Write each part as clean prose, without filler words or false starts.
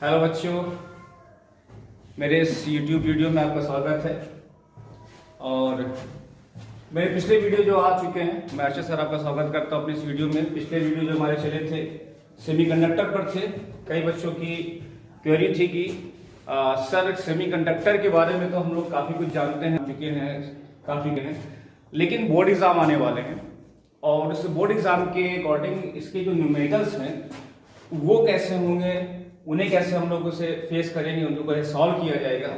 Hello बच्चों, मेरे इस YouTube वीडियो में आपका स्वागत है। और मेरे पिछले वीडियो जो आ चुके हैं, मैं अच्छा सर आपका स्वागत करता हूँ अपने इस वीडियो में। पिछले वीडियो जो हमारे चले थे सेमीकंडक्टर पर थे। कई बच्चों की क्वेरी थी कि सर सेमीकंडक्टर के बारे में तो हम लोग काफ़ी कुछ जानते हैं, चुके हैं काफ़ी हैं, लेकिन बोर्ड एग्ज़ाम आने वाले हैं और उस बोर्ड एग्ज़ाम के अकॉर्डिंग इसके जो न्यूमेरिकल्स हैं वो कैसे होंगे, उन्हें कैसे हम लोग उसे फेस करेंगे, उनको कैसे सॉल्व किया जाएगा,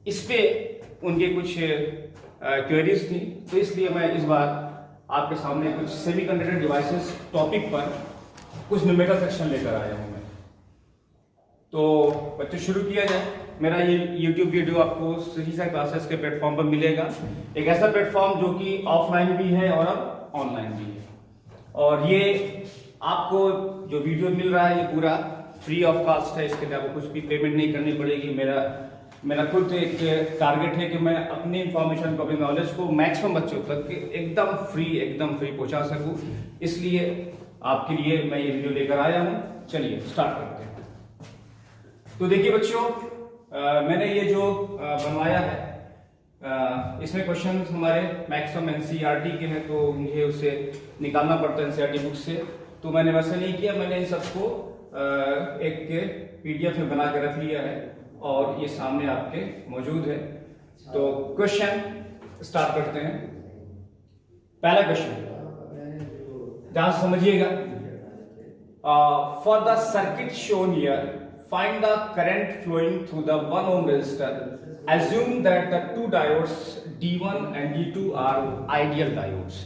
इस पे उनके कुछ क्वेरीज थी। तो इसलिए मैं इस बार आपके सामने कुछ सेमीकंडक्टर डिवाइसेस टॉपिक पर कुछ न्यूमेरिकल सेक्शन लेकर आया हूं मैं। तो बच्चों शुरू किया जाए। मेरा ये YouTube वीडियो आपको सही सा क्लासेस के प्लेटफॉर्म पर मिलेगा, एक ऐसा प्लेटफॉर्म जो कि ऑफलाइन भी है और अब ऑनलाइन भी है। और ये आपको जो वीडियो मिल रहा है ये पूरा फ्री ऑफ कॉस्ट है, इसके लिए आपको कुछ भी पेमेंट नहीं करनी पड़ेगी। मेरा खुद एक टारगेट है कि मैं अपनी इंफॉर्मेशन को, अपनी नॉलेज को मैक्सिमम बच्चों तक एकदम फ्री पहुंचा सकूं। इसलिए आपके लिए मैं ये वीडियो लेकर आया हूं। चलिए स्टार्ट करते हैं। तो देखिए बच्चों, मैंने ये जो बनवाया है इसमें क्वेश्चन हमारे मैक्सिमम एनसीईआरटी के हैं, तो मुझे उसे निकालना पड़ता है एनसीईआरटी बुक से। तो मैंने वैसा नहीं किया, मैंने इन सबको एक PDF में बना के रख लिया है और ये सामने आपके मौजूद है। तो क्वेश्चन स्टार्ट करते हैं। पहला क्वेश्चन ध्यान से समझिएगा। For the circuit shown here, find the current flowing through the 1 ohm resistor, assume that the two diodes D1 and D2 are ideal diodes.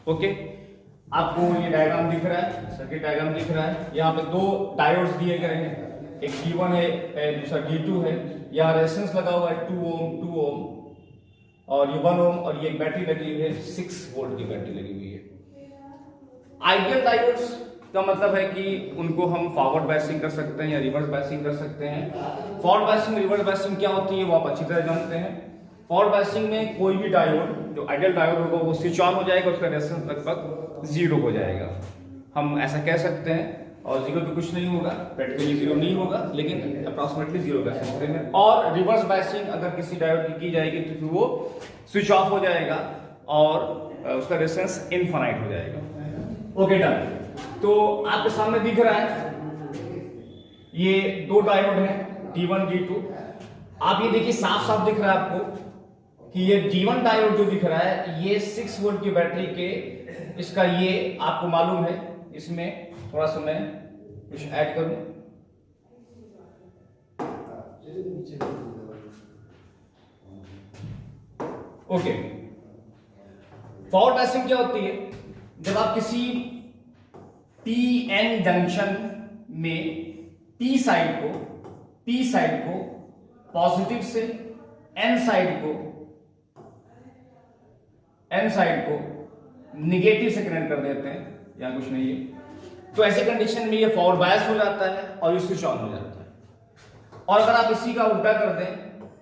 Okay, आपको ये डायग्राम दिख रहा है, सर्किट डायग्राम दिख रहा है। यहाँ पे दो डायोड्स दिए गए हैं, एक D1 है, दूसरा D2 है। यहाँ रेजिस्टेंस लगा हुआ है 2 ohm और ये 1 ohm, और ये एक बैटरी लगी हुई है, 6 वोल्ट की बैटरी लगी हुई है। आइडियल डायोड्स का मतलब है कि उनको हम फॉरवर्ड बायसिंग कर सकते हैं या रिवर्स बायसिंग कर सकते हैं। फॉरवर्ड बायसिंग, रिवर्स बायसिंग क्या होती है वो आप अच्छी तरह जानते हैं। फॉरवर्ड बायसिंग में कोई भी डायोड जो आइडियल डायोड होगा वो स्विच ऑन हो जाएगा, उसका रेजिस्टेंस लगभग 0 हो जाएगा, हम ऐसा कह सकते हैं। और 0 पे कुछ नहीं होगा, प्रैक्टिकली 0 नहीं होगा, लेकिन अप्रॉक्सीमेटली 0 कह सकते हैं। और रिवर्स बायसिंग अगर किसी डायोड की जाएगी तो फिर वो स्विच ऑफ हो जाएगा और उसका रेजिस्टेंस इनफाइनाइट हो जाएगा। Okay done. तो आपके सामने दिख रहा है ये दो डायोड हैं D1 D2। आप ये देखिए, साफ साफ दिख रहा है आपको कि ये D1 डायोड जो दिख रहा है ये 6 वोल्ट की बैटरी के, इसका ये आपको मालूम है। इसमें थोड़ा सा मैं कुछ ऐड करूं। ओके, फॉरवर्ड बायसिंग क्या होती है? जब आप किसी PN जंक्शन में P साइड को पॉजिटिव से N साइड को निगेटिव से कनेक्ट कर देते हैं, या कुछ नहीं है, तो ऐसे कंडीशन में ये फॉरवर्ड बायस हो जाता है और ये स्विच ऑन हो जाता है। और अगर आप इसी का उल्टा कर दें,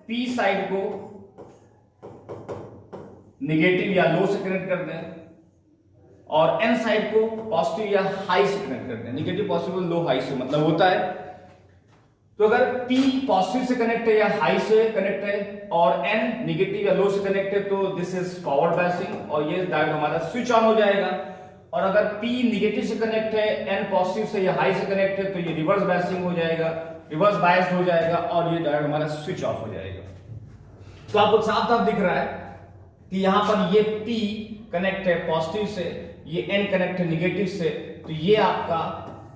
P साइड को निगेटिव या लो से कनेक्ट कर दें और N साइड को पॉजिटिव या हाई से कनेक्ट करते हैं। निगेटिव पॉजिटिव लो हाई से मतलब होता है, तो अगर P पॉजिटिव से कनेक्ट है या हाई से कनेक्ट है और N निगेटिव या लो से कनेक्ट है तो दिस इज फॉरवर्ड बायसिंग और ये डायोड हमारा स्विच ऑन हो जाएगा। और अगर P निगेटिव से कनेक्ट है, N पॉजिटिव से या हाई से कनेक्ट है तो ये रिवर्स बायसिंग हो जाएगा, रिवर्स बायस्ड हो जाएगा और ये डायोड हमारा स्विच ऑफ हो जाएगा। तो आपको साफ साफ दिख रहा है कि यहां पर ये P कनेक्ट है पॉजिटिव से, ये N कनेक्ट है निगेटिव से, तो ये आपका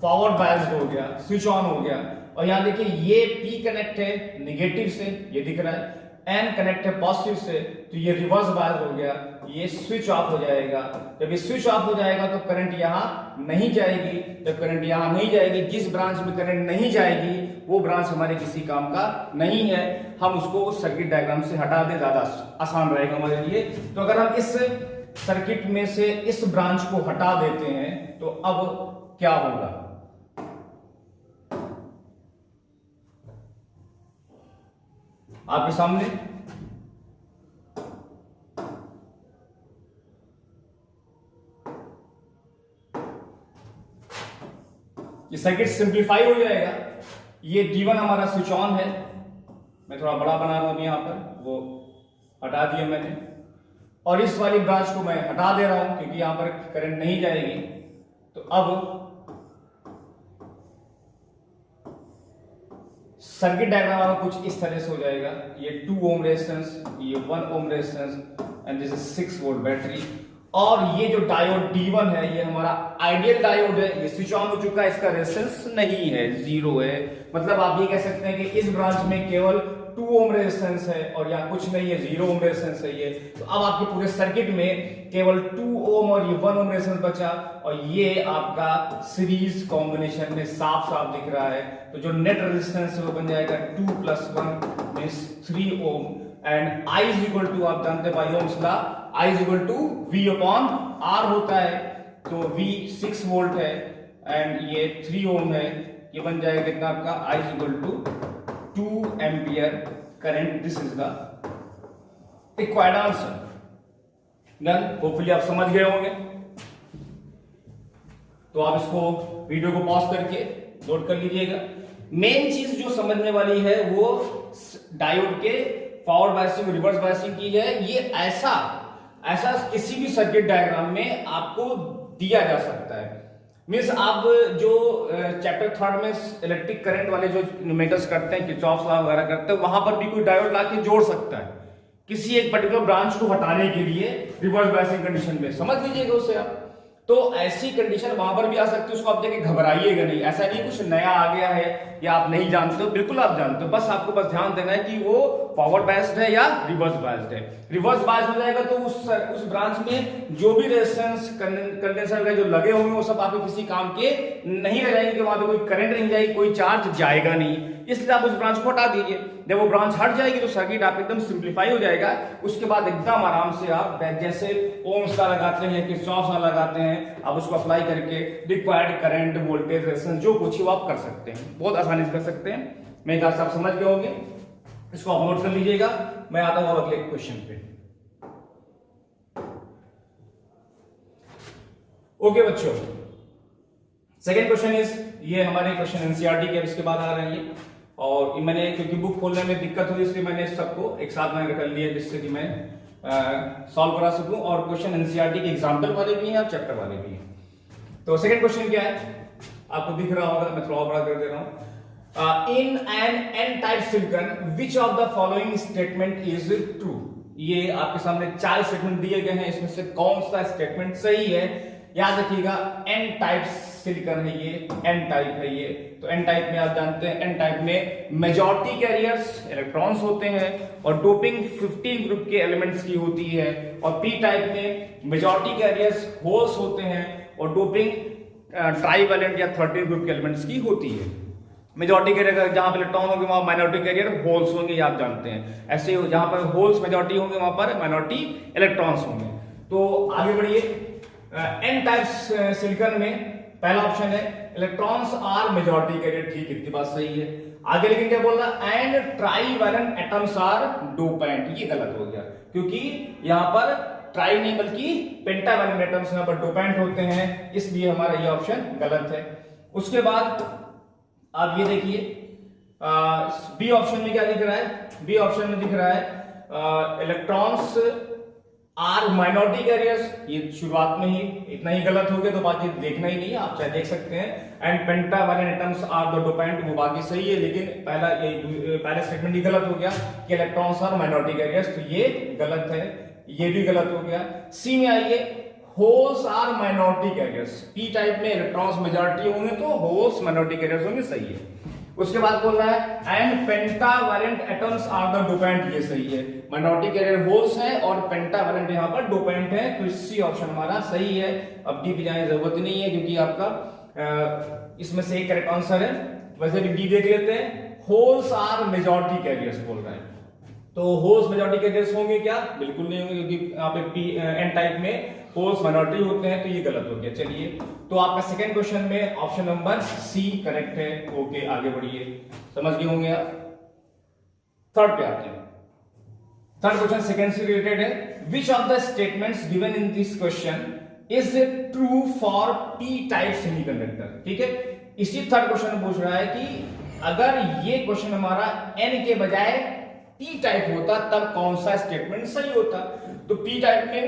फॉरवर्ड बायस्ड हो गया, स्विच ऑन हो गया। और यहां देखिए ये P कनेक्ट है निगेटिव से, ये दिख रहा है, N कनेक्ट है पॉजिटिव से, तो ये रिवर्स बायस्ड हो गया, ये स्विच ऑफ हो जाएगा। जब ये स्विच ऑफ हो जाएगा तो करंट यहां नहीं जाएगी। जब करंट यहां नहीं जाएगी, जिस ब्रांच में करंट नहीं जाएगी वो ब्रांच हमारे किसी काम का नहीं है, हम उसको सर्किट डायग्राम से हटा दें, ज्यादा आसान रहेगा हमारे लिए। तो अगर हम इस सर्किट में से इस ब्रांच को हटा देते हैं तो अब क्या होगा? आपके सामने ये सर्किट सिंप्लीफाई हो जाएगा ये D1 हमारा स्विच ऑन है, मैं थोड़ा बड़ा बना रहा हूं यहां पर, वो हटा दिया मैंने, और इस वाली ब्रांच को मैं हटा दे रहा हूं क्योंकि यहां पर करंट नहीं जाएगी। तो अब सर्किट डायग्राम आपका कुछ इस तरह से हो जाएगा। ये 2 ओम रेजिस्टेंस, ये 1 ohm resistance and this is 6 volt battery. और ये जो डायोड D1 है ये हमारा आइडियल डायोड है, ये स्विच ऑन हो चुका है, इसका रेजिस्टेंस नहीं है, 0 है। मतलब आप ये कह सकते हैं कि इस ब्रांच में केवल 2 ओम रेजिस्टेंस है और यहाँ कुछ नहीं है, 0 ओम रेजिस्टेंस है ये। तो अब आपके पूरे सर्किट में केवल 2 ओम और ये 1 ओम रेजिस्टेंस बचा, और ये आपका सीरीज कॉम्बिनेशन में साफ साफ दिख रहा है। तो जो नेट रेजिस्टेंस है वो बन जाएगा 2 + 1 means 3 ohm, and I is equal to, आप जानते हैं by ohm's law, I is equal to V/R होता है। तो V 6 वोल्ट है एंड ये 3 ओम है, ये बन जाएगा कितना आपका, I is equal to 2 ampere current. This is the required answer. Done, hopefully आप समझ गए होंगे। तो आप इसको वीडियो को पॉज करके नोट कर लीजिएगा। मेन चीज जो समझने वाली है वो डायोड के फॉरवर्ड बायसिंग रिवर्स बायसिंग की है। ये ऐसा किसी भी सर्किट डायग्राम में आपको दिया जा सकता है। मींस आप जो चैप्टर 3 में इलेक्ट्रिक करंट वाले जो न्यूमेरिकल्स करते हैं, किरचॉफ्स लॉ वगैरह करते हैं, वहां पर भी कोई डायोड ला के जोड़ सकता है किसी एक पर्टिकुलर ब्रांच को हटाने के लिए रिवर्स बायसिंग कंडीशन में, समझ लीजिएगा उसे आप। तो ऐसी कंडीशन वहां पर भी आ सकती है, उसको आप देख घबराइएगा नहीं। ऐसा नहीं कुछ नया आ गया है या आप नहीं जानते हो, बिल्कुल आप जानते हो, बस आपको बस ध्यान देना है कि वो फॉरवर्ड बायस्ड है या रिवर्स बायस्ड है। रिवर्स बायस्ड हो जाएगा तो उस ब्रांच में जो भी रेजिस्टेंस कंडेंसर का जो लगे होंगे वो सब आपके किसी काम के नहीं रह जाएंगे, वहां पे कोई करंट नहीं जाएगी, कोई चार्ज जाएगा नहीं, इसलिए आप उस ब्रांच को हटा दीजिए। जब वो ब्रांच हट जाएगी तो सर्किट आप एकदम सिंप्लीफाई हो जाएगा। उसके बाद एकदम आराम से आप जैसे ओम्स का लगाते हैं, किरचॉफ्स का लगाते हैं, आप उसको अप्लाई करके रिक्वायर्ड करंट, वोल्टेज, रेजिस्टेंस जो कुछ वो आप कर सकते हैं, बहुत आसानी से कर सकते हैं। मेरे ख्याल से आप समझ गए होंगे, इसको आप नोट कर लीजिएगा। मैं आता हूं अगले क्वेश्चन पे। ओके बच्चों, सेकेंड क्वेश्चन इज, ये हमारे क्वेश्चन एनसीईआरटी के इसके बाद आ रहे हैं, और मैंने क्योंकि बुक खोलने में दिक्कत हुई इसलिए मैंने सबको एक साथ में कर लिया जिससे कि मैं सॉल्व करा सकूं, और क्वेश्चन एनसीईआरटी के एग्जाम्पल वाले भी हैं और चैप्टर वाले भी हैं। तो सेकंड क्वेश्चन क्या है, आपको दिख रहा होगा, मैं थोड़ा बड़ा कर दे रहा हूं। In an N type silicon which of the following statement is true. ये आपके सामने 4 स्टेटमेंट दिए गए हैं, इसमें से कौन सा स्टेटमेंट सही है। याद रखिएगा, एन टाइप सिलिकॉन है ये, एन टाइप है ये। तो एन टाइप में आप जानते हैं, एन टाइप में मेजॉरिटी कैरियर्स इलेक्ट्रॉन्स होते हैं और डोपिंग 15 ग्रुप के एलिमेंट्स की होती है, और पी टाइप में मेजॉरिटी कैरियर्स होल्स होते हैं और डोपिंग ट्राइवेलेंट या 13 ग्रुप के एलिमेंट्स की होती है। मेजॉरिटी कैरियर जहां पर इलेक्ट्रॉन होंगे वहां माइनॉरिटी कैरियर होल्स होंगे, ये आप जानते हैं। ऐसे जहां पर होल्स मेजॉरिटी होंगे वहां पर माइनॉरिटी इलेक्ट्रॉन्स होंगे। तो आगे बढ़िए, एन टाइप सिलिकॉन में पहला ऑप्शन है इलेक्ट्रॉन्स आर मेजॉरिटी कैरियर, ठीक, इतनी बात सही है। आगे लेकिन क्या बोल रहा, and trivalent atoms are dopant, ये गलत हो गया क्योंकि यहां पर ट्राई नहीं बल्कि पेंटावेलेंट एटम्स यहां पर डोपेंट होते हैं, इसलिए हमारा ये ऑप्शन गलत है। उसके बाद आप ये देखिए, बी ऑप्शन में क्या दिख रहा है, बी ऑप्शन में दिख रहा है इलेक्ट्रॉन्स आर माइनॉरिटी कैरियर्स, ये शुरुआत में ही इतना ही गलत हो गया, तो बाकी देखना ही नहीं है, आप चाहे देख सकते हैं। And pentavalent atoms are the dopant, वो बाकी सही है, लेकिन पहला स्टेटमेंट ही गलत हो गया कि इलेक्ट्रॉन्स आर माइनॉरिटी कैरियर्स, तो ये गलत है, ये भी गलत हो गया। सी में आइए, holes are minority carriers, P type में इलेक्ट्रॉन्स मेजॉरिटी होंगे तो होल्स माइनॉरिटी कैरियर्स होंगे, सही है। उसके बाद बोल रहा है and pentavalent atoms are the dopant, ये सही है, माइनॉरिटी कैरियर होल्स है और पेंटावेलेंट यहां पर डोपेंट है, तो सी ऑप्शन हमारा सही है। अब डी पे जाने की जरूरत नहीं है क्योंकि आपका इसमें से एक करेक्ट आंसर है। वैसे भी डी देख लेते हैं, होल्स आर मेजॉरिटी कैरियर्स बोल रहे हैं, तो होल्स मेजॉरिटी कैरियर्स होंगे क्या, बिल्कुल नहीं होंगे क्योंकि यहाँ पे एन टाइप में होल्स माइनॉरिटी होते हैं, तो ये गलत हो गया। चलिए, तो आपका सेकंड क्वेश्चन में ऑप्शन नंबर सी करेक्ट है। ओके, आगे बढ़िए, समझ गए होंगे आप। थर्ड पे आते हैं। थर्ड क्वेश्चन सेकंड से रिलेटेड है। विच of the statements given in this question is true for P type semiconductor. ठीक है, इसी थर्ड क्वेश्चन में पूछ रहा है कि अगर ये क्वेश्चन हमारा n के बजाय p टाइप होता तब कौन सा स्टेटमेंट सही होता? तो p टाइप में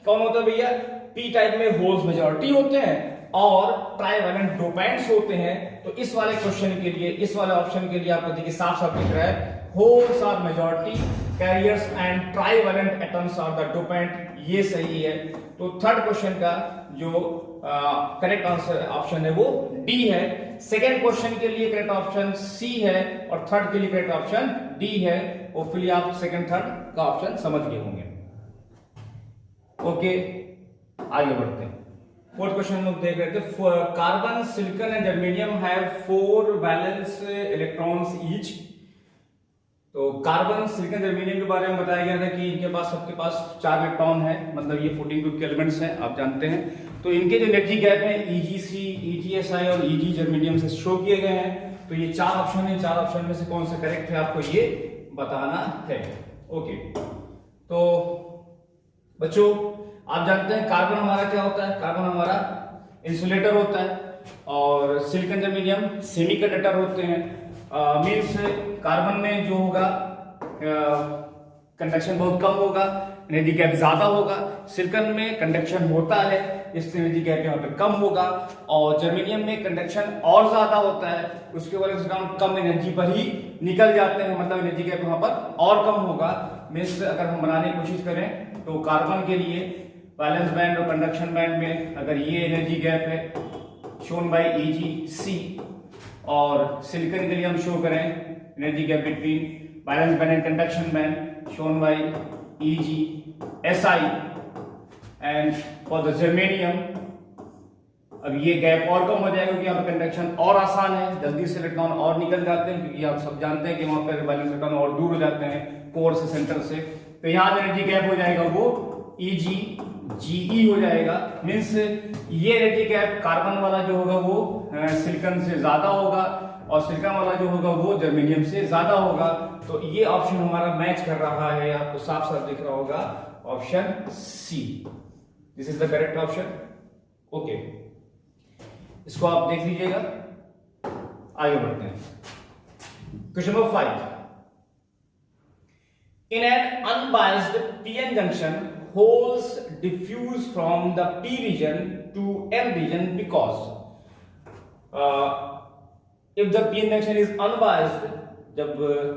कौन होता है भैया? p टाइप में होल्स मेजॉरिटी होते हैं और ट्राइवेलेंट डोपेंट्स होते हैं। तो इस वाले क्वेश्चन के लिए, इस वाले ऑप्शन के लिए आपको देखिए साफ साफ दिख रहा है, holes are majority, carriers and trivalent atoms are the dopant. ये सही है। तो थर्ड क्वेश्चन का जो करेक्ट आंसर ऑप्शन है वो डी है। सेकेंड क्वेश्चन के लिए करेक्ट ऑप्शन सी है और थर्ड के लिए करेक्ट ऑप्शन डी है। होपफुली आप सेकेंड थर्ड का ऑप्शन समझ गए होंगे। ओके, आगे बढ़ते हैं। फोर्थ क्वेश्चन हम लोग देख रहे थे, carbon, silicon and germanium have 4 valence electrons each. तो कार्बन, सिलिकॉन, जर्मेनियम के बारे में बताया गया था कि इनके पास, सबके पास 4 इलेक्ट्रॉन है, मतलब ये 14 ग्रुप के एलिमेंट्स हैं, आप जानते हैं। तो इनके जो एनर्जी गैप है EgC, EgSi और Eg जर्मेनियम से शो किए गए हैं। तो ये 4 ऑप्शन है, 4 ऑप्शन में से कौन सा करेक्ट है आपको ये बताना है। ओके, तो बच्चों आप जानते हैं कार्बन हमारा क्या होता है? कार्बन हमारा इंसुलेटर होता है और सिलिकॉन, जर्मेनियम सेमीकंडक्टर होते हैं। मींस कार्बन में जो होगा कंडक्शन बहुत कम होगा, एनर्जी गैप ज्यादा होगा। सिलिकॉन में कंडक्शन होता है, इसलिए एनर्जी गैप यहाँ पे कम होगा। और जर्मेनियम में कंडक्शन और ज्यादा होता है, उसके वजह से कम एनर्जी पर ही निकल जाते हैं, मतलब एनर्जी गैप यहाँ पर और कम होगा। मींस अगर हम बनाने की कोशिश करें तो कार्बन के लिए वैलेंस बैंड और कंडक्शन बैंड में अगर ये एनर्जी गैप है शोन बाय EgC, और सिलिकॉन के लिए हम शो करें energy gap between valence band and conduction band shown by EgSi, and for the germanium अब ये गैप और कम हो जाएगा क्योंकि यहाँ पे कंडक्शन और आसान है, जल्दी से इलेक्ट्रॉन और निकल जाते हैं, क्योंकि आप सब जानते हैं कि वहां पर वैलेंस इलेक्ट्रॉन और दूर हो जाते हैं कोर से, सेंटर से। तो यहाँ एनर्जी गैप हो जाएगा वो EgGe हो जाएगा। मीन्स ये एनर्जी गैप कार्बन वाला जो होगा वो सिलिकॉन से ज्यादा होगा और सिलिकॉन वाला जो होगा वो जर्मेनियम से ज्यादा होगा। तो ये ऑप्शन हमारा मैच कर रहा है, आपको साफ साफ दिख रहा होगा, option C, this is the correct option. Okay, इसको आप देख लीजिएगा। आगे बढ़ते हैं। Question number 5, in an unbiased PN junction, holes diffuse from the P region to N region because if the PN junction is unbiased, जब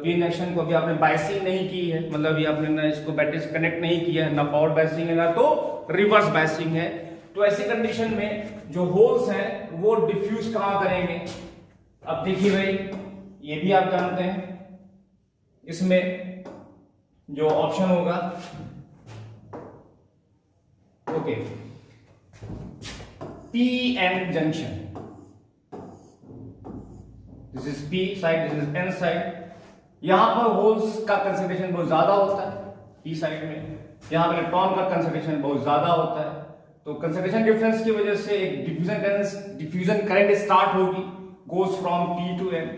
PN junction को अभी आपने बायसिंग नहीं की है, मतलब ये आपने ना इसको बैटरी से कनेक्ट नहीं किया है, ना फॉरवर्ड बायसिंग है ना तो रिवर्स बायसिंग है, तो ऐसी कंडीशन में जो होल्स हैं वो डिफ्यूज कहां करेंगे? अब देखिए भाई, ये भी आप जानते हैं, इसमें जो ऑप्शन होगा, okay, PN junction, this is P side, this is N side. यहां पर होल्स का कंसंट्रेशन बहुत ज्यादा होता है P साइड में, यहां पर इलेक्ट्रॉन का कंसंट्रेशन बहुत ज्यादा होता है। तो कंसंट्रेशन डिफरेंस की वजह से एक डिफ्यूजन करंट स्टार्ट होगी, goes from P to N,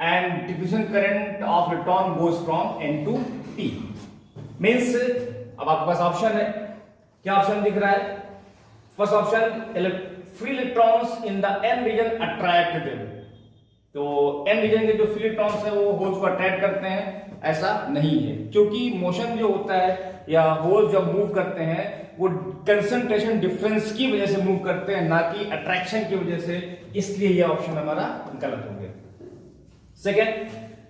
and diffusion current of electron goes from N to P। Means अब आपके पास ऑप्शन है, क्या ऑप्शन दिख रहा है? First option, free electrons in the N region attract them. तो N region के जो फ्री इलेक्ट्रॉन्स है वो होल्स को अट्रैक्ट करते हैं, ऐसा नहीं है, क्योंकि मोशन जो होता है या होल्स जब मूव करते हैं वो कंसंट्रेशन डिफरेंस की वजह से मूव करते हैं, ना कि अट्रैक्शन की वजह से, इसलिए ये ऑप्शन हमारा गलत हो गया। Second,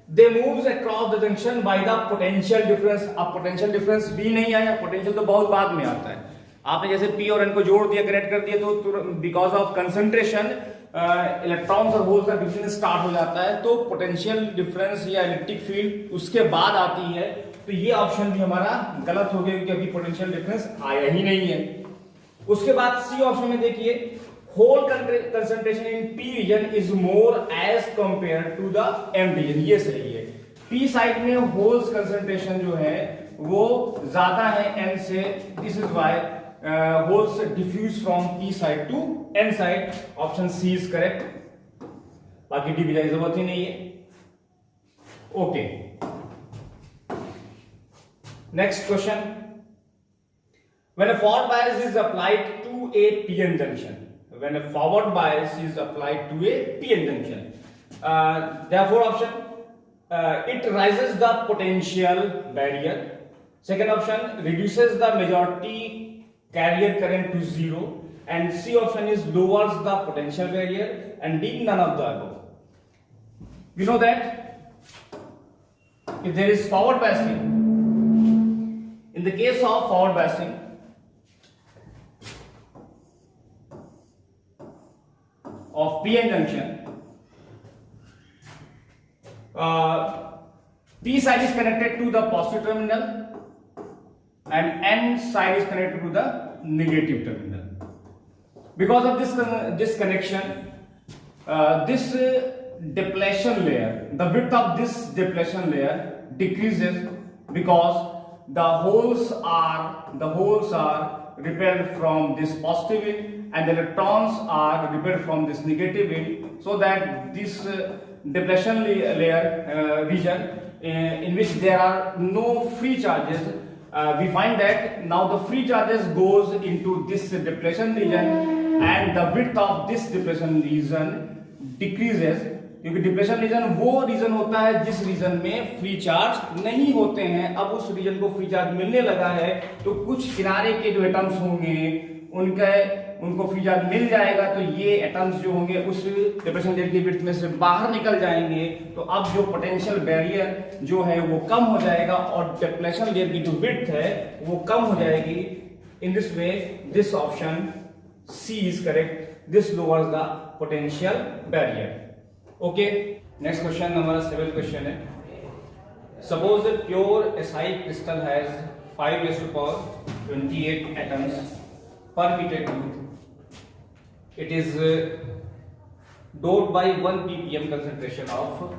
they moves across the junction by the potential difference. अब पोटेंशियल डिफरेंस भी नहीं आया, पोटेंशियल तो बहुत बाद में आता है। आपने जैसे P और N को जोड़ दिया, कनेक्ट कर दिया, तो बिकॉज ऑफ कंसंट्रेशन इलेक्ट्रॉन्स और होल्स का डिफरेंस स्टार्ट हो जाता है, तो पोटेंशियल डिफरेंस या इलेक्ट्रिक फील्ड उसके बाद आती है। तो ये ऑप्शन भी हमारा गलत हो गया, क्योंकि अभी पोटेंशियल डिफरेंस आया ही नहीं है। उसके बाद सी ऑप्शन में देखिए, hole concentration in P region is more as compare to the M region. ये सही है, P साइड में होल्स कंसंट्रेशन जो है वो ज्यादा है N से, this is why holes diffuse from P side to N side. Option C is correct, बाकी डी की जरूरत ही नहीं है। Okay, next question, when a forward bias is applied to a PN junction, when a forward bias is applied to a PN junction, Therefore option, it raises the potential barrier. Second option, reduces the majority carrier current to zero. And C option is lowers the potential barrier. And D, none of the above. We know that if there is forward biasing, in the case of forward biasing, of p-n junction, p side is connected to the positive terminal and n side is connected to the negative terminal. Because of this connection, this depletion layer, the width of this depletion layer decreases because the holes are repelled from this positive end and the electrons are repelled from this negative end, so that this depletion layer region in which there are no free charges, we find that now the free charges goes into this depletion region and the width of this depletion region decreases, क्योंकि depression reason वो reason होता है जिस reason में free charge नहीं होते हैं। अब उस रीजन को फ्री चार्ज मिलने लगा है तो कुछ किनारे के जो एटम्स होंगे उनको फ्री चार्ज मिल जाएगा, तो ये एटम्स जो होंगे उस डिप्रेशन लेयर की विड्थ में से बाहर निकल जाएंगे। तो अब जो पोटेंशियल बैरियर जो है वो कम हो जाएगा और डिप्रेशन लेयर की जो विड्थ है वो कम हो जाएगी। In this way this option C is correct. This lowers the potential barrier. Okay. Next question, number 7 question है. Suppose a pure SI crystal has 5⁻28 atoms per meter cube. It is doped by 1 ppm concentration of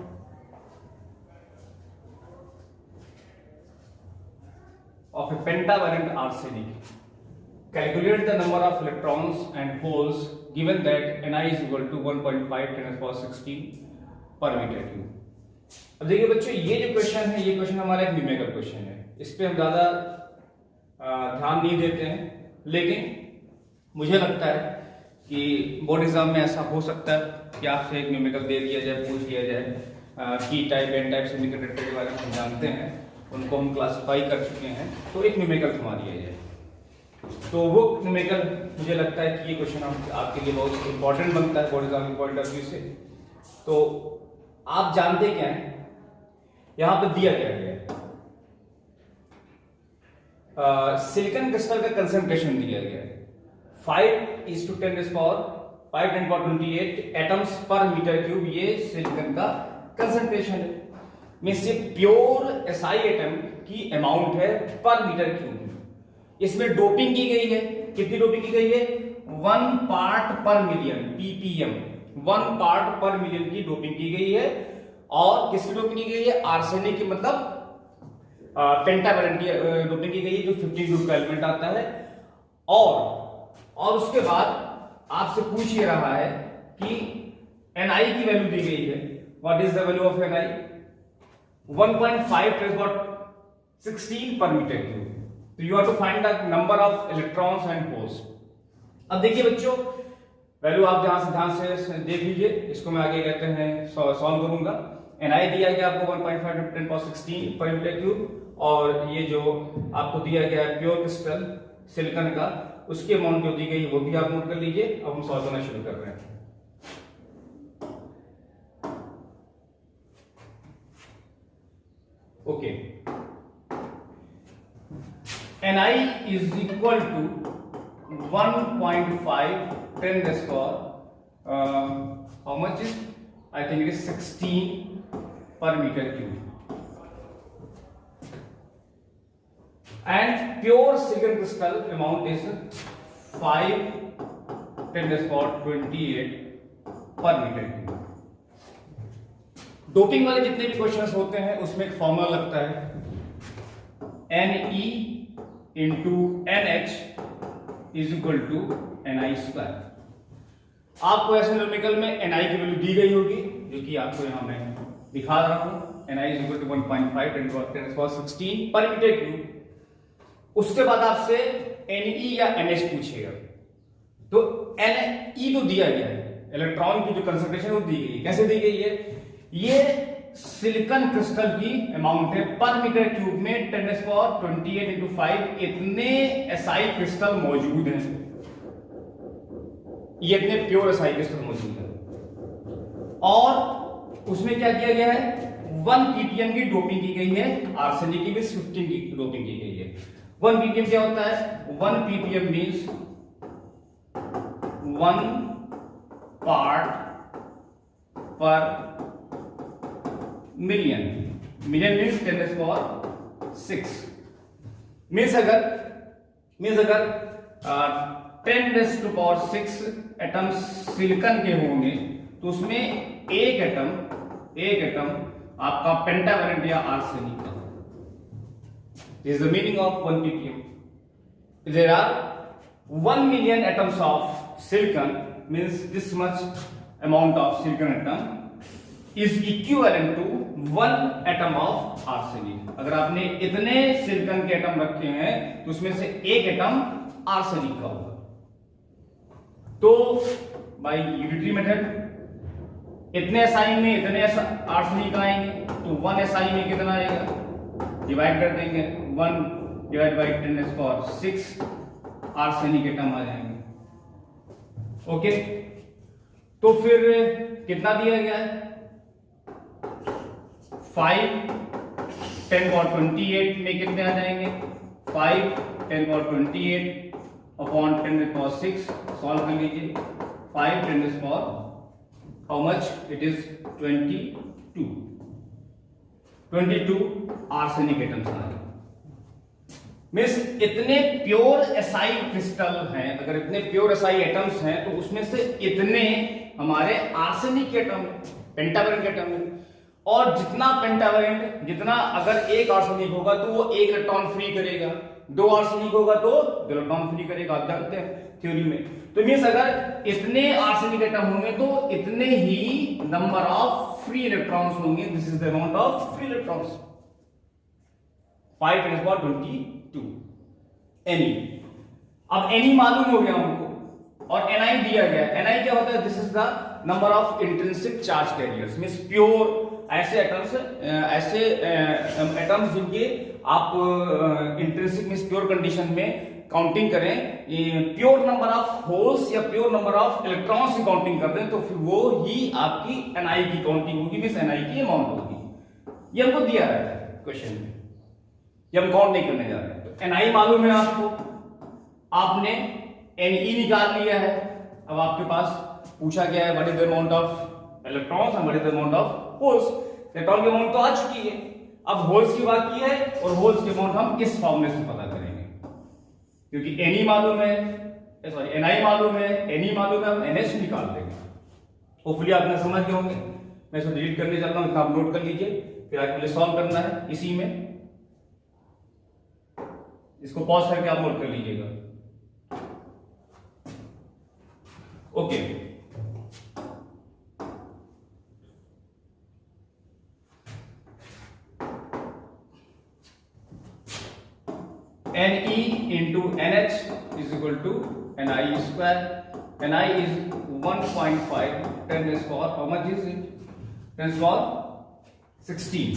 a pentavalent arsenic. Calculate the number of electrons and holes given that Ni is equal to 1.5 × 10⁻16 per meter cube. अब देखिए बच्चों, ये जो question है ये question हमारा एक numerical question है, इस पे हम ज़्यादा ध्यान नहीं देते हैं, लेकिन मुझे लगता है कि बोर्ड एग्जाम में ऐसा हो सकता है कि आपसे एक न्यूमेरिकल दे दिया जाए, पूछ लिया जाए। P type N type semiconductor के बारे में हम जानते हैं, उनको हम क्लासिफाई कर चुके हैं, तो एक न्यूमेरिकल थमा दिया जाए। तो वो न्यूमेरिकल मुझे लगता है कि ये क्वेश्चन आपके लिए बहुत इंपॉर्टेंट बनता है बोर्ड एग्जाम के पॉइंट ऑफ व्यू से। तो आप जानते क्या है, यहां पे दिया क्या गया है, सिलिकॉन क्रिस्टल का कंसंट्रेशन दिया गया है 5:10⁻28 एटम्स पर मीटर क्यूब, ये सिलिकॉन का कंसंट्रेशन है। में से प्योर एसआई एटम की अमाउंट है पर मीटर क्यूब। इसमें डोपिंग की गई है, कितनी डोपिंग की गई है? 1 पार्ट पर मिलियन ppm, 1 पार्ट पर मिलियन की डोपिंग की गई है। और किसकी डोपिंग की गई है? आर्सेनिक की, मतलब पेंटावैलेंट की डोपिंग की गई है, जो 15 ग्रुप का एलिमेंट आता है। और उसके बाद आपसे पूछ ये रहा है कि Ni की वैल्यू दी गई है। What is the value of Ni? 1.5 × 10⁻16 पर मीटर क्यूब। तो you have to find the number of electrons and holes. अब देखिए बच्चों, वैल्यू आप ध्यान से देख लीजिए, इसको मैं आगे कहते हैं सॉल्व करूंगा। Ni दिया गया आपको 1.5 × 10⁻16 पर मीटर क्यूब, और ये जो आपको दिया गया है प्योर क्रिस्टल सिलिकॉन का, उसकी अमाउंट जो दी गई वो भी आप नोट कर लीजिए। अब हम सॉल्व करना शुरू कर रहे हैं। Okay, Ni is equal to 1.5 10⁻, how much is? I think it is 16 per meter cube. And pure silicon crystal amount is 5×10⁻28 per meter cube. Doping वाले जितने भी क्वेश्चंस होते हैं उसमें एक फॉर्मूला लगता है, Ne into NH is equal to Ni²। आपको ऐसे न्यूमेरिकल में Ni की वैल्यू दी गई होगी, जो कि आपको यहां मैं दिखा रहा हूं। Ni is equal to 1.5 10⁻16 पर मीटर क्यूब। उसके बाद आपसे Ne या NH पूछेगा, तो Ne तो दिया गया है, इलेक्ट्रॉन की जो कंसंट्रेशन वो दी गई, कैसे दी गई है, ये सिलिकॉन क्रिस्टल की अमाउंट है पर मीटर क्यूब में 10⁻28 into 5 इतने एसआई क्रिस्टल मौजूद हैं, ये इतने प्योर एसआई क्रिस्टल मौजूद है। और उसमें क्या किया गया है, 1 ppm की डोपिंग की गई है, आर्सेनिक की भी 15 की डोपिंग की गई है। 1 ppm क्या होता है, 1 ppm मीन्स 1 पार्ट पर मिलियन, मिलियन मीन्स 10⁻6 मीन्स अगर 10⁻6 एटम्स सिलिकॉन के होंगे तो उसमें एक एटम आपका पेंटावैलेंट या आर्सेनिक का। This is the meaning of 1 ppm. There are 1 million atoms of silicon, means this much amount of silicon atom is equivalent to 1 atom of arsenic. अगर आपने इतने सिलिकॉन के एटम रखे हैं तो उसमें से एक एटम आर्सेनिक का होगा। तो बाय यूनिटरी मेथड इतने एसआई में इतने आर्सेनिक आएंगे, तो 1 एसआई में कितना आएगा, डिवाइड कर देंगे, 1 डिवाइड बाई 10⁻6 आर्सेनिक एटम आ जाएंगे। ओके, तो फिर कितना दिया गया है, 5 10⁻28 में कितने आ जाएंगे, 5 10⁻28 अपॉन 10⁻6 सॉल्व कर लीजिए, 5 10⁻, how much it is, 22 arsenic atoms आ गए। मीन्स इतने प्योर एसआई क्रिस्टल हैं, अगर इतने प्योर एसआई एटम्स हैं तो उसमें से इतने हमारे आर्सेनिक के एटम, पेंटावैलेंट के एटम है। और जितना पेंटावैलेंट, जितना अगर एक आर्सेनिक होगा तो वो एक इलेक्ट्रॉन फ्री करेगा, 2 आर्सेनिक होगा तो 2 इलेक्ट्रॉन फ्री करेगा, आप जानते हैं थ्योरी में। तो मीन्स अगर इतने आर्सेनिक एटम होंगे तो इतने ही नंबर ऑफ फ्री इलेक्ट्रॉन्स होंगे, this is the amount of free electrons, 5 10⁻22 Ni। अब Ni मालूम हो गया हमको और Ni दिया गया। Ni क्या होता है, this is the number of intrinsic charge carriers, means pure ऐसे एटम्स जिनके आप इंट्रिंसिक मींस प्योर कंडीशन में काउंटिंग करें, प्योर नंबर ऑफ होल्स या प्योर नंबर ऑफ इलेक्ट्रॉन्स की काउंटिंग कर दें तो फिर वो ही आपकी Ni की काउंटिंग होगी, मींस Ni की अमाउंट होगी। ये हमको दिया रहता है क्वेश्चन में, ये हम काउंट नहीं करने जा रहे हैं। तो Ni मालूम है आपको, आपने Ne निकाल लिया है। अब आपके पास पूछा गया है what is the amount of electrons and what is the amount of holes. Electron की अमाउंट तो आ चुकी है, अब होल्स की बात की है और होल्स की अमाउंट हम किस फॉर्मूले से पता करेंगे, क्योंकि Ni मालूम है, सॉरी Ni मालूम है, Ne मालूम है, हम NH निकाल देंगे। होपफुली आपने समझ गए होंगे। मैं इसको डिलीट करने चल रहा हूं, आप नोट कर लीजिए, फिर आपको सॉल्व करना है इसी में। इसको पॉज करके आप नोट कर लीजिएगा। Okay, Ne into NH is equal to Ni square. Ni is 1.5 10 is for, how much is it? 10 is for 16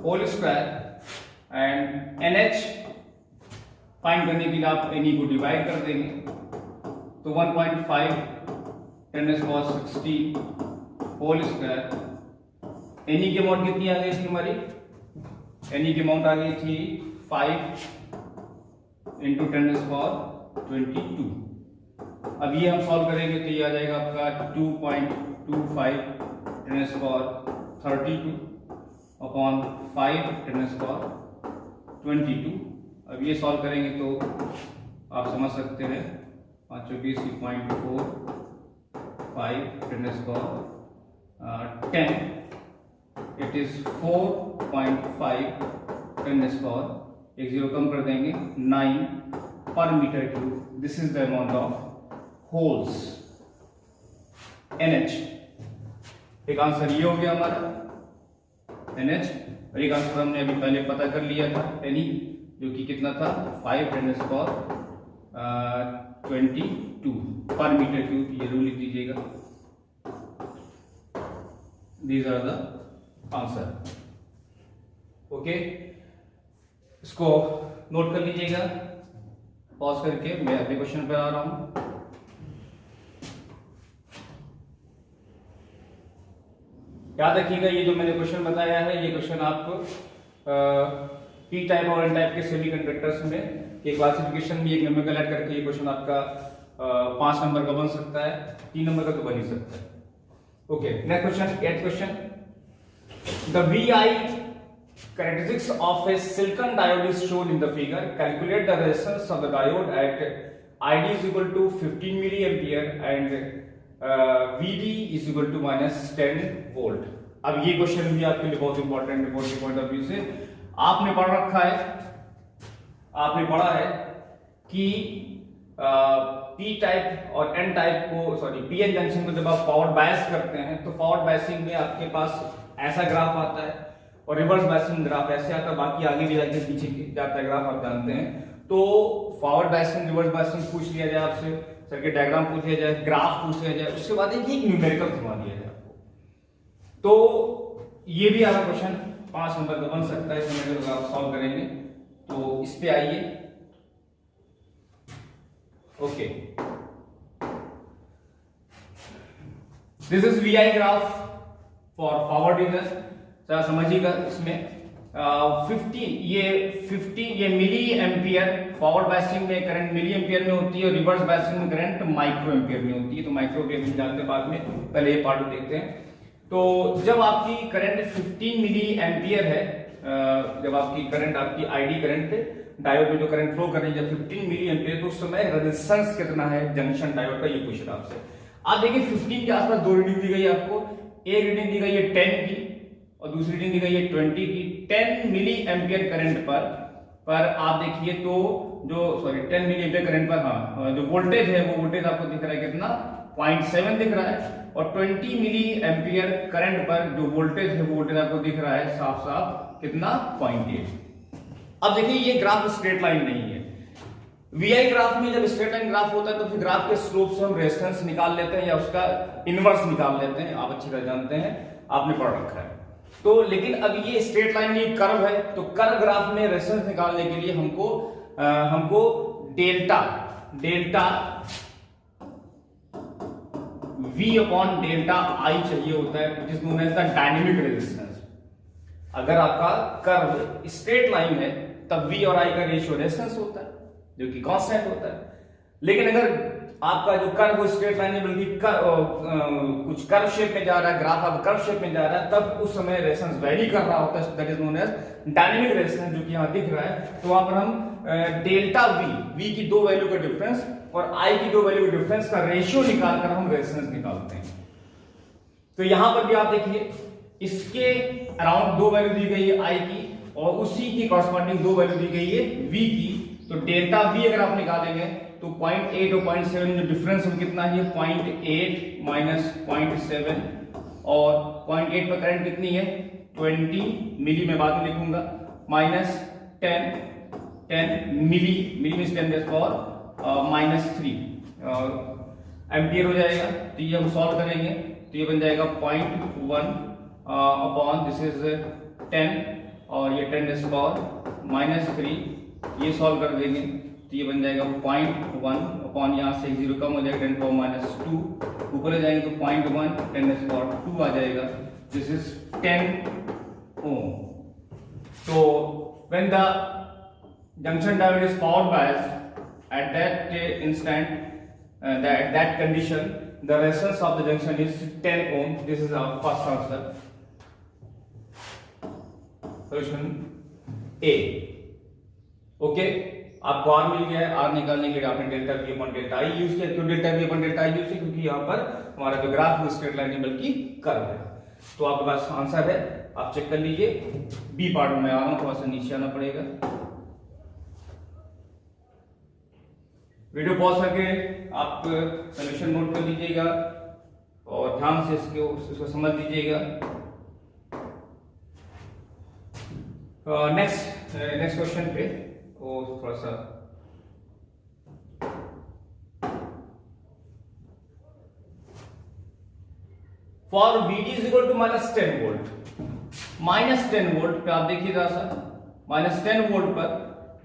whole square, and NH find करने के लिए आप Ne को डिवाइड कर देंगे, तो 1.5 10 is for 16 hole square. Ne की amount कितनी आ गई थी हमारी, Ne की अमाउंट आ गई थी 5 into 10 is for 22। अब ये हम सॉल्व करेंगे तो ये आ जाएगा आपका 2.25 10 is for 32 upon 5 10 is for 22। अब ये सॉल्व करेंगे तो आप समझ सकते हैं 524.4 5 10 is for 10, it is 4.5 10 is for, एक जीरो कम कर देंगे 9 पर metre cube. This is the amount of holes NH। एक आंसर ये हो गया हमारा NH, और एक आंसर हमने अभी पहले पता कर लिया था Ne, जो कि कितना था 5 10 is for 22 पर मीटर क्यूब, ये रूल लिख दीजिएगा। These are the answer. Okay, इसको नोट कर लीजिएगा। पॉज करके मैं अगले क्वेश्चन पर आ रहा हूं। याद रखिएगा, ये जो मैंने क्वेश्चन बताया है, ये क्वेश्चन आपको पी टाइप और एन टाइप के सेमीकंडक्टर्स में के क्लासिफिकेशन में एक न्यूमेरिकल ऐड करके ये क्वेश्चन आपका 5 नंबर का बन सकता है, 3 नंबर का तो बन ही सकता है। Okay, next question, 8th question. The VI characteristics of a silicon diode is shown in the figure. Calculate the resistance of the diode at ID is equal to 15 milliampere and VD is equal to -10 volt. अब ये question भी आपके लिए बहुत important है, board के point of view से। आपने पढ़ रखा है, आपने पढ़ा है कि पी टाइप और एन टाइप को, सॉरी पी एन जंक्शन को जब आप फॉरवर्ड बायस करते हैं तो फॉरवर्ड बायसिंग में आपके पास ऐसा ग्राफ आता है और रिवर्स बायसिंग ग्राफ ऐसे आता है, बाकी आगे भी जाके पीछे जाता है ग्राफ, आप जानते हैं। तो फॉरवर्ड बायसिंग, रिवर्स बायसिंग पूछ लिया जाए आपसे, सर्किट डायग्राम पूछ लिया जाए, ग्राफ पूछ लिया जाए, उसके बाद एक न्यूमेरिकल घुमा दिया जाए आपको, तो ये भी आपका क्वेश्चन 5 नंबर का बन सकता है। इसमें अगर आप सॉल्व करेंगे तो इस पे आइए। Okay, this is VI graph for forward user. समझिएगा, इसमें 15 ये मिली एम्पियर, फॉरवर्ड बायसिंग में करंट मिली एम्पियर में होती है और रिवर्स बायसिंग में करंट माइक्रो एम्पियर में होती है। तो माइक्रो एम्पियर में जानते हैं बाद में, पहले ये पार्ट देखते हैं। तो जब आपकी करंट 15 मिली एम्पियर है, जब आपकी करंट, आपकी आईडी करंट डायोड में जो करंट फ्लो कर रही है 15 मिली एम्पियर, तो उस समय रेजिस्टेंस कितना है जंक्शन डायोड का, ये पूछना आपसे। आप देखिए 15 के आसपास 2 रीडिंग दी गई है आपको, एक रीडिंग दी गई है 10 की और दूसरी रीडिंग दी गई है 20 की। 10 मिली एम्पियर करंट पर आप देखिए तो जो 10 मिली एम्पियर करंट पर, हाँ, जो वोल्टेज है वो वोल्टेज आपको दिख रहा है कितना, 0.7 दिख रहा है। और 20 मिली एम्पियर करंट पर जो वोल्टेज है वो वोल्टेज आपको दिख रहा है साफ साफ कितना, 0.8। अब देखिए ये ग्राफ स्ट्रेट लाइन नहीं है। VI ग्राफ में जब स्ट्रेट लाइन ग्राफ होता है तो फिर ग्राफ के स्लोप से हम रेजिस्टेंस निकाल लेते हैं या उसका इनवर्स निकाल लेते हैं, आप अच्छी तरह जानते हैं, आपने पढ़ रखा है। तो लेकिन अब ये स्ट्रेट लाइन नहीं, कर्व है, तो कर्व ग्राफ में रेजिस्टेंस निकालने के लिए हमको delta V upon delta I चाहिए होता है, which is known as the dynamic resistance. अगर आपका कर्व स्ट्रेट लाइन है तब V और I का रेशियो रेजिस्टेंस होता है जो कि कांस्टेंट होता है। लेकिन अगर आपका जो कर्व स्ट्रेट लाइन है बल्कि कुछ कर्व शेप में जा रहा है, ग्राफ आप कर्व शेप में जा रहा है, तब उस समय रेजिस्टेंस वेरी कर रहा होता है, that is known as dynamic resistance, जो कि यहां दिख रहा है। तो वहां पर हम डेल्टा V की 2 वैल्यू का डिफरेंस और I की 2 वैल्यू के डिफरेंस का रेशियो निकालकर हम रेजिस्टेंस निकालते हैं। तो यहां पर भी आप देखिए इसके अराउंड 2 वैल्यू दी गई है I की और उसी की कॉरस्पॉन्डिंग 2 वैल्यू दी गई है V की। तो डेल्टा V अगर आप निकालेंगे तो 0.8 और 0.7 जो डिफरेंस है कितना है, 0.8 माइनस 0.7 और 0.8 पर करंट कितनी है 20 मिली, मैं बाद में लिखूंगा, माइनस 10 मिली में 10⁻³ एम्पियर हो जाएगा। तो ये हम सॉल्व करेंगे तो ये बन जाएगा 0.1 अपॉन दिस इज 10 और ये 10⁻³ ये सॉल्व कर देंगे तो ये बन जाएगा 0.1 अपॉन, यहाँ से 0 कम हो जाएगा 10⁻², ऊपर ले जाएंगे तो 0.1 10⁻² आ जाएगा, दिस इज 10 ohm। तो when the junction diode is forward biased at that instant, at that condition the resistance of the junction is 10 ohm। this is our first answer, solution A। Okay, आपको R मिल गया है। R निकालने के लिए आपने delta V upon delta I use किया। क्यों delta V upon delta I use किया, क्योंकि यहाँ पर हमारा जो ग्राफ है स्ट्रेट लाइन नहीं बल्कि कर्व है। तो आपके पास आंसर है, आप चेक कर लीजिए। बी पार्ट में आ रहा हूं, थोड़ा सा नीचे आना पड़ेगा। वीडियो पॉज करके आप सोल्यूशन नोट कर लीजिएगा और ध्यान से इसको समझ लीजिएगा। नेक्स्ट क्वेश्चन पे थोड़ा सा for VD is equal to -10 volt, -10 volt पे आप देखिए जरा सा, -10 वोल्ट पर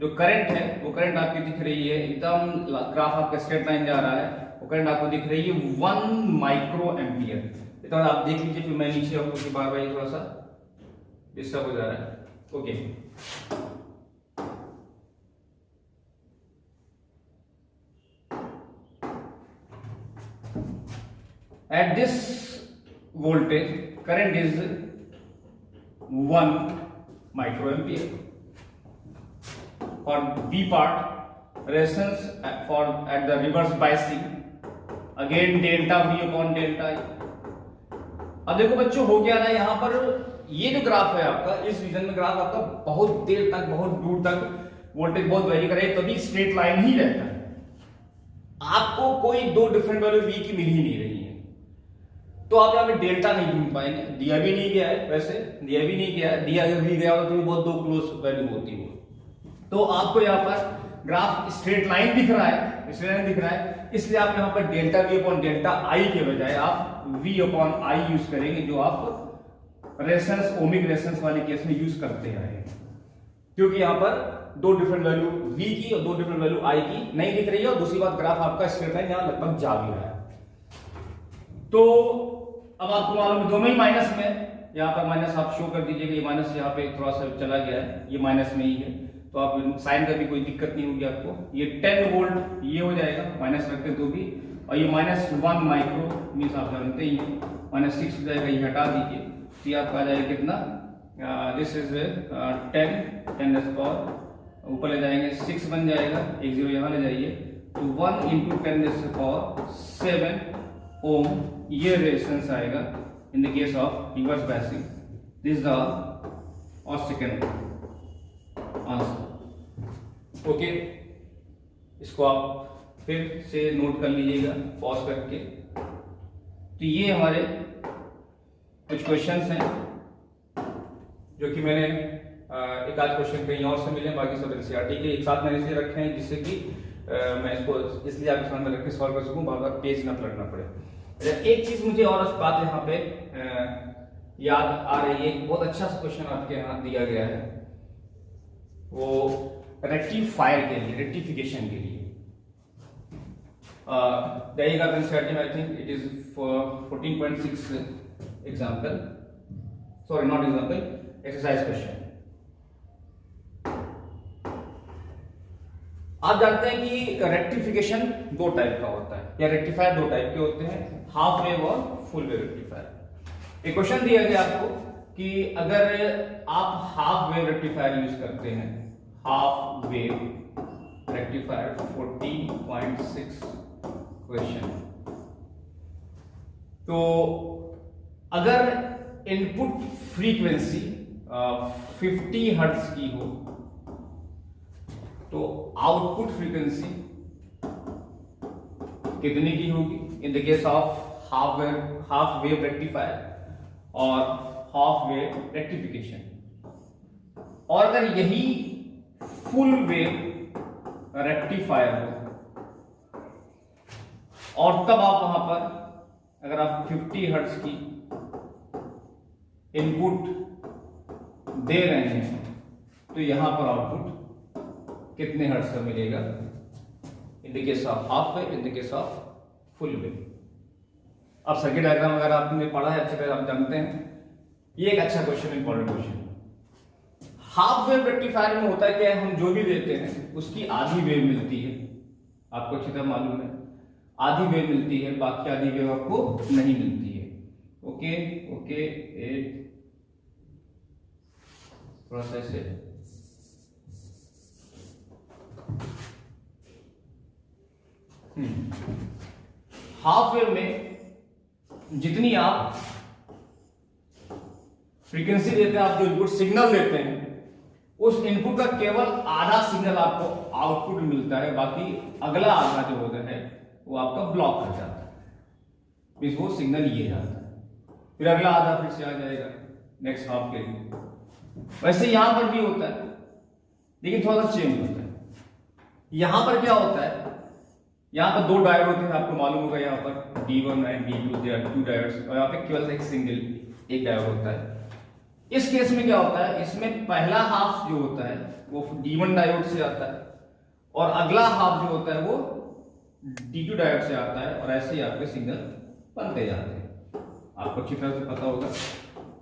जो करंट है वो करंट आपकी दिख रही है, एकदम ग्राफ आपका स्ट्रेट लाइन जा रहा है, वो करंट आपको दिख रही है 1 माइक्रो एम्पियर। तो आप देख लीजिए, फिर मैं नीचे आपको बार बार थोड़ा सा डिस्टर्ब हो जा रहा है। Okay, at this voltage current is 1 microampere. For B part, resistance for at the reverse biasing again delta V upon delta I. अब देखो बच्चों हो गया ना, यहाँ पर ये जो ग्राफ है आपका, इस रीजन में ग्राफ आपका बहुत देर तक, बहुत दूर तक वोल्टेज बहुत वेरी करे, तभी स्ट्रेट लाइन ही रहता है, आपको कोई दो डिफरेंट वैल्यू V की मिल ही नहीं रही है, तो आप यहाँ पे डेल्टा नहीं ढूंढ पाएंगे। दिया भी नहीं गया है, वैसे दिया भी नहीं गया है, दिया अगर भी गया होता तो बहुत दो क्लोज वैल्यू होती हो। तो आपको यहाँ पर ग्राफ स्ट्रेट लाइन दिख रहा है, स्ट्रेट लाइन दिख रहा है, इसलिए आप यहाँ पर delta V upon delta I के बजाय आप V अपॉन I यूज करेंगे, जो आप रेजिस्टेंस, ओमिक रेजिस्टेंस वाले केस में यूज करते हैं, क्योंकि यहाँ पर दो डिफरेंट वैल्यू V की और दो डिफरेंट वैल्यू I की नहीं दिख रही है, और दूसरी बात ग्राफ आपका स्ट्रेट लाइन यहाँ लगभग जा भी रहा है। तो अब आपको मालूम है दोनों ही माइनस में, यहाँ पर माइनस आप शो कर दीजिएगा, ये माइनस यहाँ पे थोड़ा सा चला गया है, ये माइनस में ही है, तो आप साइन का भी कोई दिक्कत नहीं होगी आपको। ये 10 वोल्ट ये हो जाएगा माइनस रखते तो भी, और ये -1 माइक्रो मीन्स आप जानते ही हैं, -6 हो जाएगा, ये हटा दीजिए, तो ये आपका आ जाएगा कितना, दिस इज 10 पावर ऊपर ले जाएंगे 6 बन जाएगा, एक जीरो यहाँ ले जाइए, तो 1 × 10⁻⁷ ओम ये रेजिस्टेंस आएगा in the case of reverse biasing. This is the और सेकेंड आंसर। ओके, इसको आप फिर से नोट कर लीजिएगा पॉज करके। तो ये हमारे कुछ क्वेश्चंस हैं जो कि मैंने एक आध क्वेश्चन कहीं और से मिले, बाकी सब एनसीईआरटी के एक साथ मैंने इसलिए रखे हैं जिससे कि मैं इसको इसलिए आपके सामने रख के सॉल्व कर सकूं, बार बार पेज ना पलटना पड़े। एक चीज मुझे और बात यहाँ पे याद आ रही है, बहुत अच्छा सा क्वेश्चन आपके यहाँ दिया गया है, वो रेक्टिफायर के लिए, रेक्टिफिकेशन के लिए देगा एनसीईआरटी में, I think it is 14.6 example, sorry not example, exercise question. आप जानते हैं कि रेक्टिफिकेशन दो टाइप का होता है, या रेक्टिफायर दो टाइप के होते हैं, हाफ वेव और फुल वेव रेक्टिफायर। एक क्वेश्चन दिया गया आपको कि अगर आप हाफ वेव रेक्टिफायर यूज करते हैं, हाफ वेव रेक्टिफायर 14.6 क्वेश्चन, तो अगर इनपुट फ्रीक्वेंसी 50 हर्ट्ज की हो तो आउटपुट फ्रीक्वेंसी कितने की होगी in the case of half wave rectifier और हाफ वेव रेक्टिफिकेशन। और अगर यही फुल वेव रेक्टिफायर हो और तब आप वहां पर अगर आप 50 हर्ट्ज की इनपुट दे रहे हैं तो यहां पर आउटपुट कितने हर्ट्ज का मिलेगा in the case of half wave, in the case of full wave. अब सर्किट डायग्राम अगर आपने पढ़ा है अच्छी तरह आप जानते हैं, ये एक अच्छा question, important question. Half wave rectifier में होता है क्या, हम जो भी देते हैं उसकी आधी वेव मिलती है, आपको अच्छी तरह मालूम है, आधी वेव मिलती है, बाकी आधी वेव आपको नहीं मिलती है। ओके ओके, थोड़ा सा ऐसे हाफ वेव में जितनी आप फ्रीक्वेंसी देते हैं, आप जो इनपुट सिग्नल देते हैं, उस इनपुट का केवल आधा सिग्नल आपको आउटपुट मिलता है, बाकी अगला आधा जो होता है वो आपका ब्लॉक कर जाता है, वो सिग्नल ये जाता है, फिर अगला आधा फिर से आ जाएगा नेक्स्ट हाफ के लिए। वैसे यहां पर भी होता है, लेकिन थोड़ा सा चेंज होता है। यहां पर क्या होता है यहाँ पर 2 डायोड होते हैं, आपको मालूम होगा। यहाँ पर D1 and D2 they are 2 diodes, और यहाँ पे केवल एक डायोड होता है। इस केस में क्या होता है, इसमें पहला हाफ जो होता है वो D1 डायोड से आता है, और अगला हाफ जो होता है वो D2 डायोड से आता है, और ऐसे ही आपके सिग्नल बनते जाते हैं। आपको अच्छी तरह से पता होगा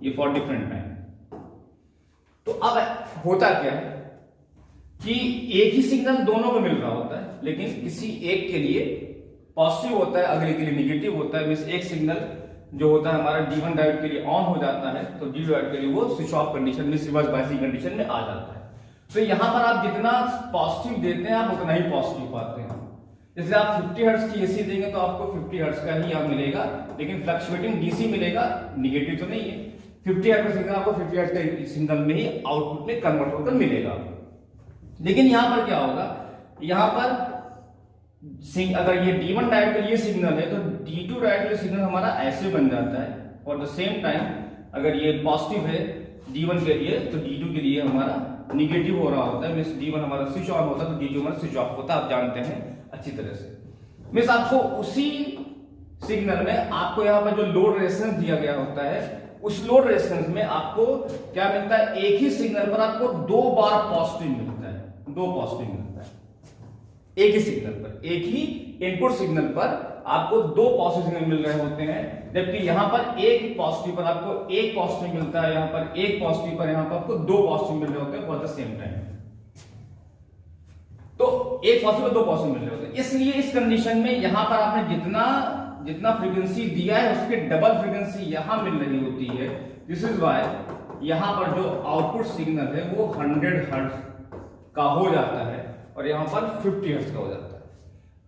ये फॉर डिफरेंट टाइम। तो अब होता क्या है कि एक ही सिग्नल दोनों में मिल रहा होता है, लेकिन किसी एक के लिए पॉजिटिव होता है, अगले के लिए निगेटिव होता है। मींस एक सिग्नल जो होता है हमारा D1 डायोड के लिए ऑन हो जाता है, तो D2 डायोड के लिए वो स्विच ऑफ कंडीशन में, रिवर्स बायसिंग कंडीशन में आ जाता है। तो यहां पर आप जितना पॉजिटिव देते हैं आप उतना ही पॉजिटिव पाते हैं। इसलिए आप 50 हर्ट्ज की एसी देंगे तो आपको 50 हर्ट्ज का ही मिलेगा, लेकिन फ्लक्चुएटिंग डीसी मिलेगा, निगेटिव तो नहीं है। 50 हर्ट्ज का सिग्नल आपको 50 हर्ट्ज के सिग्नल में ही आउटपुट में कन्वर्ट होकर मिलेगा। लेकिन यहां पर क्या होगा, यहां पर अगर ये D1 डायोड के लिए सिग्नल है तो D2 डायोड के लिए सिग्नल हमारा ऐसे बन जाता है, और द सेम टाइम अगर ये पॉजिटिव है D1 के लिए तो D2 के लिए हमारा निगेटिव हो रहा होता है। मींस D1 हमारा स्विच ऑन होता है तो D2 हमारा स्विच ऑफ होता है, आप जानते हैं अच्छी तरह से। मींस आपको उसी सिग्नल में आपको यहाँ पर जो लोड रेजिस्टेंस दिया गया होता है, उस लोड रेजिस्टेंस में आपको क्या मिलता है, एक ही सिग्नल पर आपको 2 बार पॉजिटिव मिलता है, 2 पॉजिटिव मिलता है एक ही सिग्नल पर। एक ही इनपुट सिग्नल पर आपको 2 पॉजिटिव सिग्नल मिल रहे होते हैं, जबकि यहां पर एक पॉजिटिव पर आपको 1 पॉजिटिव मिलता है, यहां पर 1 पॉजिटिव पर यहां पर आपको 2 पॉजिटिव मिल रहे होते हैं फॉर द सेम टाइम। तो एक पॉजिटिव और 2 पॉजिटिव मिल रहे होते हैं। इसलिए इस कंडीशन में यहां पर आपने जितना फ्रीक्वेंसी दिया है उसके डबल फ्रीक्वेंसी यहां मिल रही होती है। दिस इज व्हाई यहां पर जो आउटपुट सिग्नल है वो 100 हर्ट्ज का हो जाता है और यहां पर 50 हर्ट्ज का हो जाता है।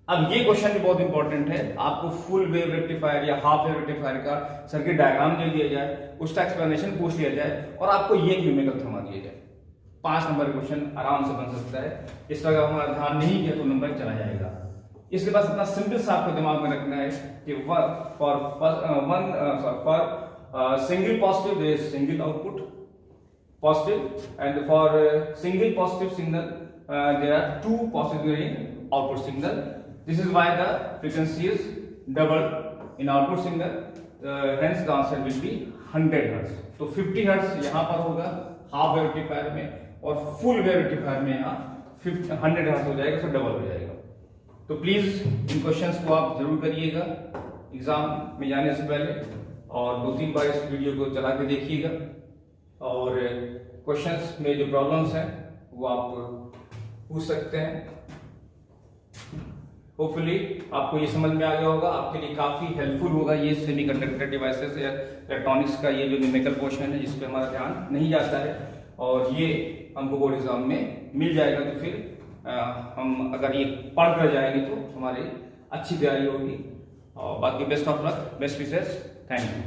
अब ये क्वेश्चन भी बहुत इंपॉर्टेंट है, आपको फुल वेव रेक्टिफायर या हाफ वेव रेक्टिफायर का सर्किट डायग्राम दे दिया जाए, उसका एक्सप्लेनेशन पूछ लिया जाए और आपको ये न्यूमेरिकल थमा दिया जाए, 5 नंबर का क्वेश्चन आराम से बन सकता है। इस पर हमारा ध्यान नहीं किया तो नंबर चला जाएगा। इसके पास इतना सिंपल सा आपको दिमाग में रखना है कि for single positive there is single output positive, and for single positive signal there are 2 positive in output signal. This is why the frequency is doubled in output signal. Hence the answer will be 100 Hz. तो 50 Hz यहाँ पर होगा half wave rectifier में, और full wave rectifier में यहाँ 100 Hz हो जाएगा, तो डबल हो जाएगा। तो प्लीज इन क्वेश्चंस को आप जरूर करिएगा एग्जाम में जाने से पहले, और 2-3 बार इस वीडियो को चला के देखिएगा, और क्वेश्चंस में जो प्रॉब्लम्स हैं वो आप पूछ सकते हैं। होपफुली आपको ये समझ में आ गया होगा, आपके लिए काफी हेल्पफुल होगा ये सेमीकंडक्टर डिवाइसेस या इलेक्ट्रॉनिक्स का ये जो न्यूमेरिकल पोर्शन है जिस पे हमारा ध्यान नहीं जाता है, और ये हमको बोर्ड एग्जाम में मिल जाएगा। तो फिर हम अगर ये पढ़ कर जाएंगे तो हमारी अच्छी तैयारी होगी। और बाकी best of luck, best wishes, thank you.